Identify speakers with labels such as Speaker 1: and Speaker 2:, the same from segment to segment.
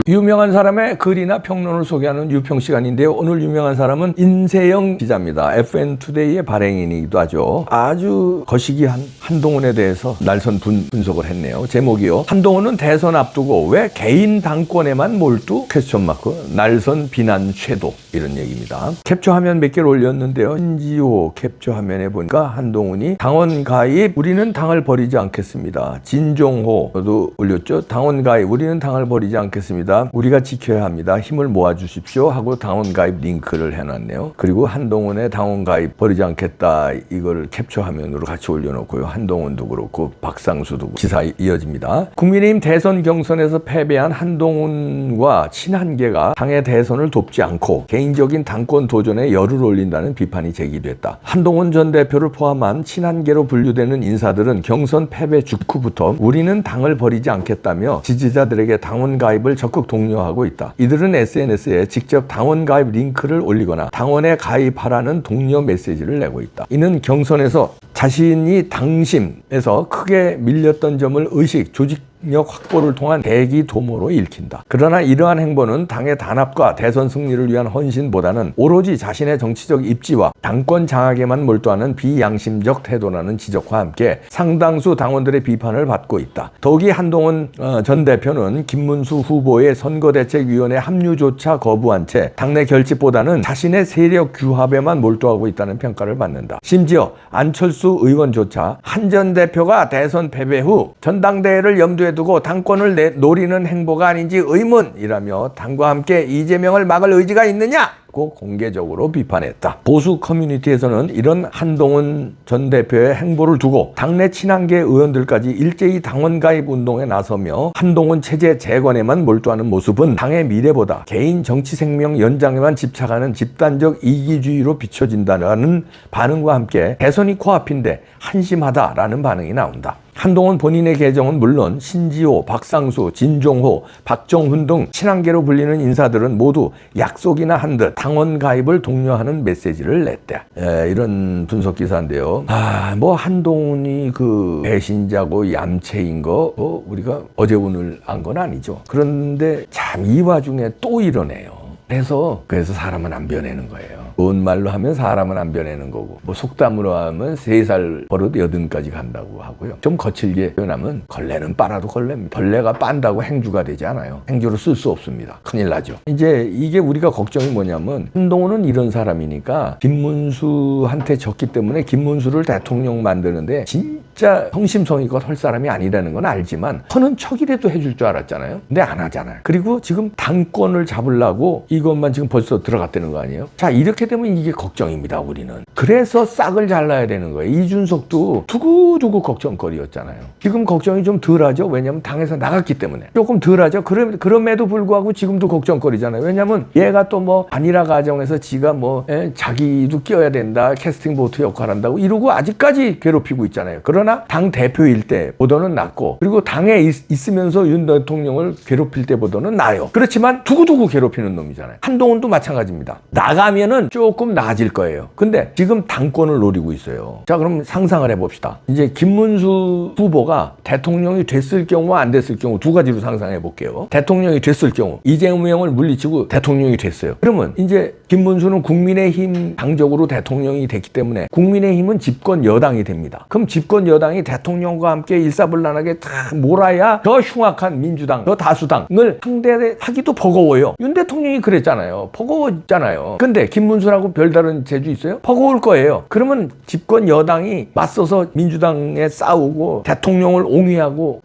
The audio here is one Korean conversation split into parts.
Speaker 1: 유명한 사람의 글이나 평론을 소개하는 유평 시간인데요. 오늘 유명한 사람은 인세영 기자입니다. FN투데이의 발행인이기도 하죠. 아주 거시기한 한동훈에 대해서 날선 분석을 했네요. 제목이요. 한동훈은 대선 앞두고 왜 개인 당권에만 몰두? 퀘스천 마크. 날선 비난 쇄도. 이런 얘기입니다. 캡처 화면 몇 개를 올렸는데요. 신지호 캡처 화면에 보니까 한동훈이 당원 가입 우리는 당을 버리지 않겠습니다. 진종호도 올렸죠. 당원 가입 우리는 당을 버리지 않겠습니다. 우리가 지켜야 합니다. 힘을 모아주십시오 하고 당원 가입 링크를 해놨네요. 그리고 한동훈의 당원 가입 버리지 않겠다 이걸 캡처 화면으로 같이 올려놓고요. 한동훈도 그렇고 박상수도 그렇고 기사 이어집니다. 국민의힘 대선 경선에서 패배한 한동훈과 친한계가 당의 대선을 돕지 않고 개인적인 당권 도전에 열을 올린다는 비판이 제기됐다. 한동훈 전 대표를 포함한 친한계로 분류되는 인사들은 경선 패배 직후부터 우리는 당을 버리지 않겠다며 지지자들에게 당원 가입을 적극 독려하고 있다. 이들은 SNS에 직접 당원 가입 링크를 올리거나 당원에 가입하라는 독려 메시지를 내고 있다. 이는 경선에서 자신이 당심에서 크게 밀렸던 점을 의식, 조직력 확보를 통한 대기 도모로 읽힌다. 그러나 이러한 행보는 당의 단합과 대선 승리를 위한 헌신보다는 오로지 자신의 정치적 입지와 당권 장악에만 몰두하는 비양심적 태도라는 지적과 함께 상당수 당원들의 비판을 받고 있다. 더욱이 한동훈 전 대표는 김문수 후보의 선거대책위원회 합류조차 거부한 채 당내 결집보다는 자신의 세력 규합에만 몰두하고 있다는 평가를 받는다. 심지어 안철수 의원조차 한 전 대표가 대선 패배 후 전당대회를 염두에 두고 당권을 노리는 행보가 아닌지 의문이라며 당과 함께 이재명을 막을 의지가 있느냐고 공개적으로 비판했다. 보수 커뮤니티에서는 이런 한동훈 전 대표의 행보를 두고 당내 친한계 의원들까지 일제히 당원 가입 운동에 나서며 한동훈 체제 재건에만 몰두하는 모습은 당의 미래보다 개인 정치 생명 연장에만 집착하는 집단적 이기주의로 비춰진다는 반응과 함께 대선이 코앞인데 한심하다라는 반응이 나온다. 한동훈 본인의 계정은 물론 신지호, 박상수, 진종호, 박정훈 등 친한계로 불리는 인사들은 모두 약속이나 한 듯 당원 가입을 독려하는 메시지를 냈대. 이런 분석 기사인데요. 뭐 한동훈이 그 배신자고 얌체인 거 우리가 어제 오늘 안 건 아니죠. 그런데 참 이 와중에 또 이러네요. 그래서 사람은 안 변하는 거예요. 좋은 말로 하면 사람은 안 변하는 거고 뭐 속담으로 하면 3살 버릇 80까지 간다고 하고요. 좀 거칠게 표현하면 걸레는 빨아도 걸레입니다. 벌레가 빤다고 행주가 되지 않아요. 행주로 쓸 수 없습니다. 큰일 나죠. 이제 이게 우리가 걱정이 뭐냐면 한동훈은 이런 사람이니까 김문수한테 졌기 때문에 김문수를 대통령 만드는데 진짜 성심성의껏 할 사람이 아니라는 건 알지만 하는 척이라도 해줄 줄 알았잖아요. 근데 안 하잖아요. 그리고 지금 당권을 잡으려고 이것만 지금 벌써 들어갔다는 거 아니에요? 자, 이렇게 되면 이게 걱정입니다. 우리는. 그래서 싹을 잘라야 되는 거예요. 이준석도 두고두고 걱정거리였잖아요. 지금 걱정이 좀 덜하죠. 왜냐하면 당에서 나갔기 때문에. 조금 덜하죠. 그럼에도 불구하고 지금도 걱정거리잖아요. 왜냐하면 얘가 또 뭐 단일화 과정에서 지가 자기도 끼어야 된다. 캐스팅 보트 역할 한다고 이러고 아직까지 괴롭히고 있잖아요. 그러나 당 대표일 때 보다는 낫고 그리고 당에 있으면서 윤 대통령을 괴롭힐 때보다는 나아요. 그렇지만 두고두고 괴롭히는 놈이잖아요. 한동훈도 마찬가지입니다. 나가면은 조금 나아질 거예요. 근데 지금 당권을 노리고 있어요. 자, 그럼 상상을 해봅시다. 이제 김문수 후보가 대통령이 됐을 경우와 안 됐을 경우 두 가지로 상상해 볼게요. 대통령이 됐을 경우 이재명을 물리치고 대통령이 됐어요. 그러면 이제 김문수는 국민의힘 당적으로 대통령이 됐기 때문에 국민의힘은 집권 여당이 됩니다. 그럼 집권 여당이 대통령과 함께 일사불란하게 다 몰아야 더 흉악한 민주당, 더 다수당을 상대하기도 버거워요. 윤 대통령이 그랬잖아요. 버거웠잖아요. 근데 김문수라고 별다른 재주 있어요? 버거울 거예요. 그러면 집권 여당이 맞서서 민주당에 싸우고 대통령을 옹위하고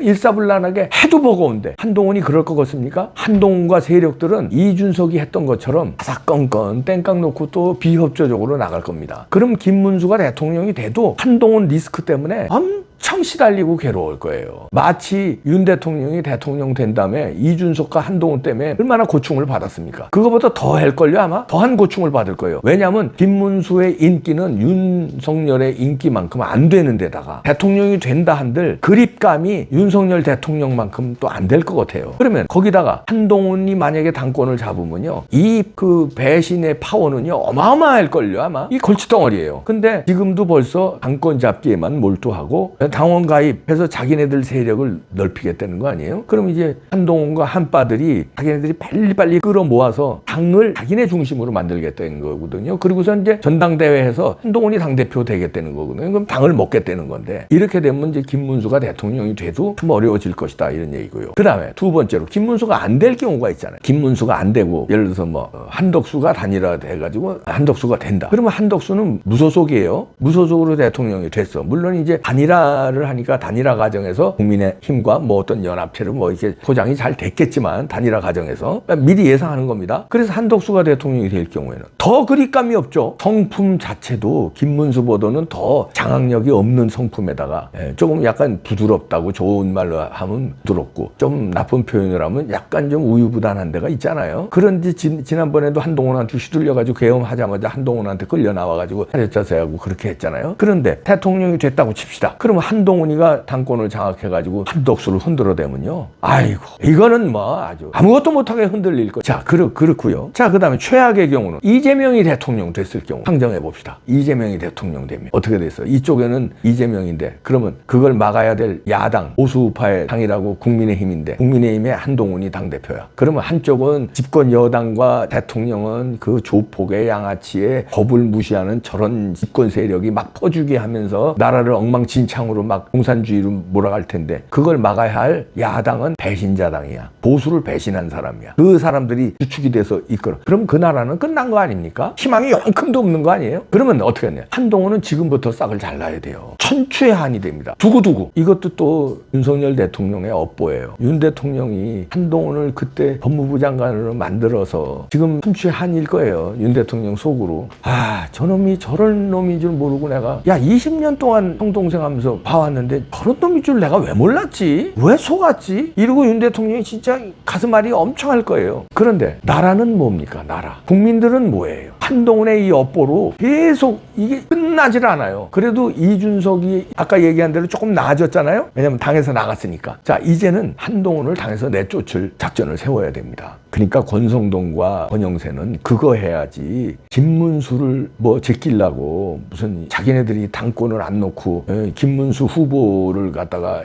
Speaker 1: 일사불란하게 해도 버거운데 한동훈이 그럴 것 같습니까? 한동훈과 세력들은 이준석이 했던 것처럼 사건건 땡깡 놓고 또 비협조적으로 나갈 겁니다. 그럼 김문수가 대통령이 돼도 한동훈 리스크 때문에 엄청 시달리고 괴로울 거예요. 마치 윤 대통령이 대통령 된 다음에 이준석과 한동훈 때문에 얼마나 고충을 받았습니까? 그거보다 더 할걸요 아마? 더한 고충을 받을 거예요. 왜냐하면 김문수의 인기는 윤석열의 인기만큼 안 되는 데다가 대통령이 된다 한들 그립감이 윤석열 대통령만큼 또 안 될 것 같아요. 그러면 거기다가 한동훈이 만약에 당권을 잡으면요 이 그 배신의 파워는요 어마어마할걸요 아마. 이 골칫덩어리예요. 근데 지금도 벌써 당권 잡기에만 몰두하고 당원 가입해서 자기네들 세력을 넓히겠다는 거 아니에요? 그럼 이제 한동훈과 한빠들이 자기네들이 빨리빨리 끌어모아서 당을 자기네 중심으로 만들겠다는 거거든요. 그리고서 이제 전당대회에서 한동훈이 당대표 되겠다는 거거든요. 그럼 당을 먹겠다는 건데, 이렇게 되면 이제 김문수가 대통령이 돼도 좀 어려워질 것이다, 이런 얘기고요. 그 다음에 두 번째로 김문수가 안 될 경우가 있잖아요. 김문수가 안 되고 예를 들어서 뭐 한덕수가 단일화 돼가지고 한덕수가 된다. 그러면 한덕수는 무소속이에요. 무소속으로 대통령이 됐어. 물론 이제 단일화를 하니까 단일화 과정에서 국민의힘과 뭐 어떤 연합체로 뭐 이렇게 포장이 잘 됐겠지만, 단일화 과정에서 미리 예상하는 겁니다. 그래서 한덕수가 대통령이 될 경우에는 더 그립감이 없죠. 성품 자체도 김문수보다는 더 장악력이 없는 성품에다가 조금 약간 부드럽다고, 좋은 말로 하면 부드럽고, 좀 나쁜 표현을 하면 약간 좀 우유부단한 데가 있잖아요. 그런데 지난번에도 한동훈한테 휘둘려가지고 계엄하자마자 한동훈한테 끌려 나와가지고 차례차세하고 그렇게 했잖아요. 그런데 대통령이 됐다고 칩시다. 그러면 한동훈이가 당권을 장악해가지고 한덕수를 흔들어대면요, 아이고 이거는 뭐 아주 아무것도 못하게 흔들릴 거. 자, 그렇고요. 자, 그 다음에 최악의 경우는 이재명이 대통령 됐을 경우 상정해 봅시다. 이재명이 대통령 되면 어떻게 됐어요? 이쪽에는 이재명인데, 그러면 그걸 막아야 될 야당 보수파의 당이라고 국민의힘인데, 국민의힘의 한동훈이 당대표야. 그러면 한쪽은 집권 여당과 대통령은 그 조폭의 양아치의 법을 무시하는 저런 집권 세력이 막 퍼주게 하면서 나라를 엉망진창으로 막 공산주의로 몰아갈 텐데, 그걸 막아야 할 야당은 배신자당이야. 보수를 배신한 사람이야. 그 사람들이 주축이 돼서 이끌어. 그럼 그 나라는 끝난 거 아닙니까? 희망이 요만큼도 없는 거 아니에요? 그러면 어떻게 했냐? 한동훈은 지금부터 싹을 잘라야 돼요. 천추의 한이 됩니다. 두고두고. 이것도 또 윤석열 대통령의 업보예요. 윤 대통령이 한동훈을 그때 법무부 장관으로 만들어서 지금 천추의 한일 거예요. 윤 대통령 속으로. 아, 저놈이 저런 놈인 줄 모르고 내가, 야, 20년 동안 형 동생 하면서 봐왔는데 저런 놈인 줄 내가 왜 몰랐지? 왜 속았지? 이러고 윤 대통령이 진짜 가슴앓이 엄청 할 거예요. 그런데 나라는 뭡니까? 나라. 국민들은 뭐예요? 한동훈의 이 업보로 계속 이게 끝나질 않아요. 그래도 이준석이 아까 얘기한 대로 조금 나아졌잖아요. 왜냐면 당에서 나갔으니까. 자, 이제는 한동훈을 당에서 내쫓을 작전을 세워야 됩니다. 그러니까 권성동과 권영세는 그거 해야지, 김문수를 뭐 제끼려고 무슨 자기네들이 당권을 안 놓고 김문수 후보를 갖다가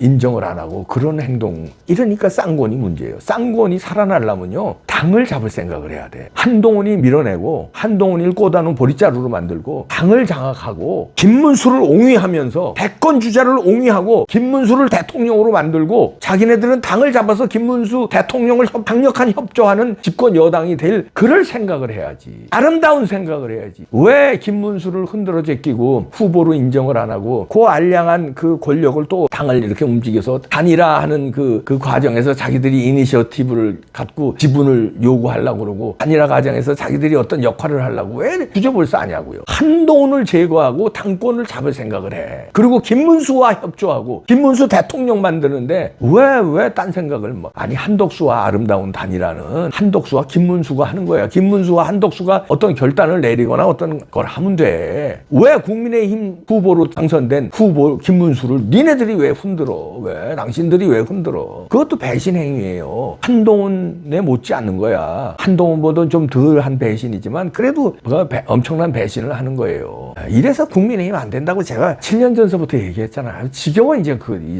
Speaker 1: 인정을 안 하고 그런 행동, 이러니까 쌍권이 문제예요. 쌍권이 살아나려면요, 당을 잡을 생각을 해야 돼. 한동훈이 밀어내고 한동훈이를 꽂아놓은 보릿자루로 만들고 당을 장악하고 김문수를 옹위하면서 대권 주자를 옹위하고 김문수를 대통령으로 만들고, 자기네들은 당을 잡아서 김문수 대통령을 강력한 협조하는 집권 여당이 될 그럴 생각을 해야지. 아름다운 생각을 해야지. 왜 김문수를 흔들어 제끼고 후보로 인정을 안 하고 그 알량한 그 권력을 또 당을 이렇게 움직여서 단일화하는 그 과정에서 자기들이 이니셔티브를 갖고 지분을 요구하려고 그러고, 단일화 과정에서 자기들이 어떤 역할을 하려고 왜 주저볼서 하냐고요. 한동훈을 제거하고 당권을 잡을 생각을 해. 그리고 김문수와 협조하고 김문수 대통령 만드는데 왜 딴 생각을 뭐. 아니, 한덕수와 아름다운 단일화는 한덕수와 김문수가 하는 거야. 김문수와 한덕수가 어떤 결단을 내리거나 어떤 걸 하면 돼. 왜 국민의힘 후보로 당선된 후보 김문수를 니네들이 왜 흔들어? 왜 당신들이 왜 흔들어? 그것도 배신 행위예요. 한동훈에 못지 않는 거야. 한동훈보다 좀 덜한 배신이지만 그래도 엄청난 배신을 하는 거예요. 이래서 국민의힘 안 된다고 제가 7년 전서부터 얘기했잖아요. 지겨워. 이제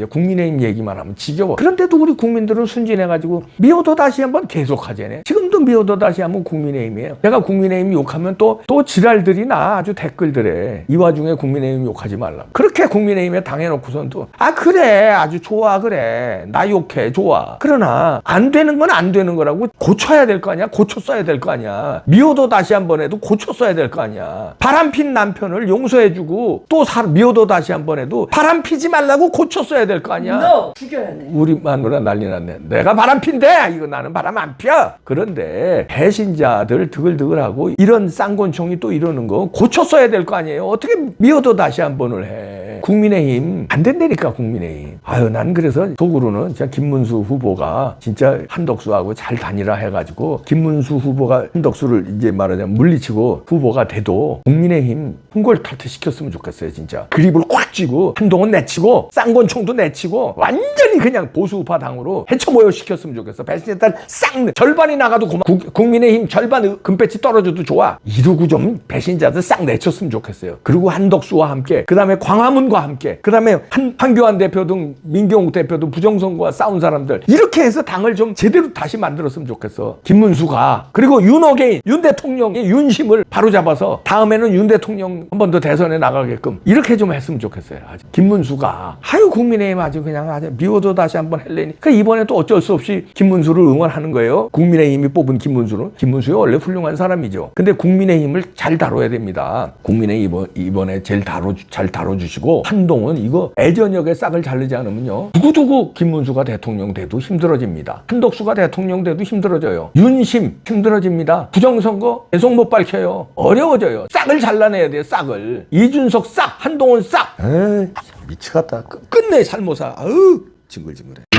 Speaker 1: 국민의힘 얘기만 하면 지겨워. 그런데도 우리 국민들은 순진해가지고 미워도 다시 한번 계속하잖아요. 지금도 미워도 다시 하면 국민의힘이에요. 제가 국민의힘 욕하면 또 지랄들이 나, 아주 댓글들에. 이 와중에 국민의힘 욕하지 말라. 그렇게 국민의힘에 당해놓고선 또 그래, 아주 좋아, 그래, 나 욕해, 좋아. 그러나 안 되는 건 안 되는 거라고 고쳐야 될 거 아니야. 고쳤어야 될 거 아니야. 미워도 다시 한번 해도 고쳤어야 될 거 아니야. 바람핀 남편을 용서해주고 또 미워도 다시 한번 해도 바람피지 말라고 고쳤어야 될 거 아니야.
Speaker 2: 너 죽여야 돼.
Speaker 1: 우리 마누라 난리 났네. 내가 바람핀데 이거 나는 바람 안 펴. 그런데 배신자들 드글드글하고 이런 쌍권총이 또 이러는 거 고쳤어야 될 거 아니에요. 어떻게 미워도 다시 한 번을 해. 국민의힘 안 된다니까, 국민의힘. 난 그래서 속으로는 진짜 김문수 후보가 진짜 한덕수하고 잘 단일화 해가지고 김문수 후보가 한덕수를 이제 말하자면 물리치고 후보가 돼도 국민의힘 홍골탈퇴 시켰으면 좋겠어요. 진짜 그립을 꽉 싹 쥐고 한동훈 내치고 쌍권총도 내치고 완전히 그냥 보수우파 당으로 해쳐모여시켰으면 좋겠어. 배신자들 싹 절반이 나가도 국민의힘 절반 금배치 떨어져도 좋아. 이러고 좀 배신자들 싹 내쳤으면 좋겠어요. 그리고 한덕수와 함께 그다음에 광화문과 함께 그다음에 황교안 대표 등 민경욱 대표 등 부정선거와 싸운 사람들 이렇게 해서 당을 좀 제대로 다시 만들었으면 좋겠어. 김문수가 그리고 윤어게인 윤 대통령의 윤심을 바로잡아서 다음에는 윤 대통령 한 번 더 대선에 나가게끔 이렇게 좀 했으면 좋겠어요. 아주. 김문수가 국민의힘 아주 그냥 아주 미워도 다시 한번 헬레니 그 이번에 또 어쩔 수 없이 김문수를 응원하는 거예요. 국민의힘이 뽑은 김문수는 김문수가 원래 훌륭한 사람이죠. 근데 국민의힘을 잘 다뤄야 됩니다. 국민의힘 이번에 제일 잘 다뤄주시고 한동훈 이거 애전역에 싹을 자르지 않으면요 두고두고 김문수가 대통령 돼도 힘들어집니다. 한덕수가 대통령 돼도 힘들어져요. 윤심 힘들어집니다. 부정선거 계속 못 밝혀요. 어려워져요. 싹을 잘라내야 돼요. 싹을. 이준석 싹, 한동훈 싹. 미치겠다. 끝내 살모사. 징글징글해.